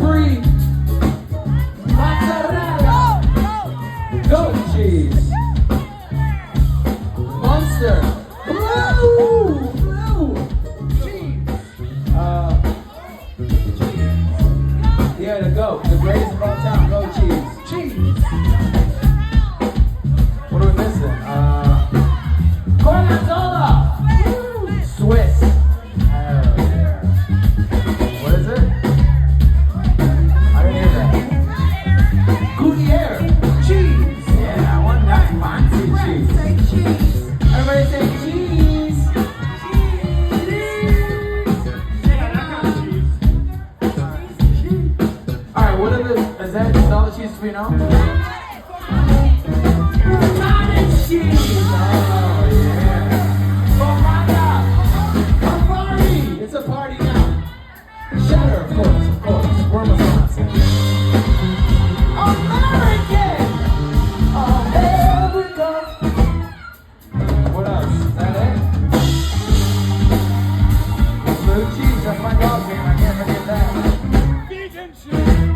Brie. Mozzarella. Goat cheese. Monster. Blue cheese. Yeah, the goat. The greatest of all time. Goat cheese. Cheese. What are we missing? Gorgonzola. Swiss. Oh, yeah. What is it? I didn't hear that. Gruyere. Cheese. Yeah, I want that fancy cheese. Say cheese. Everybody say cheese. Alright, what are the, is that just all the cheeses we know? Cottage cheese. Oh, yeah. Party. It's a party now. Cheddar, of course. Parmesan. American. Oh, here we go. What else? Is that it? Blue cheese. That's my dog name. I can't forget that. Vegan cheese.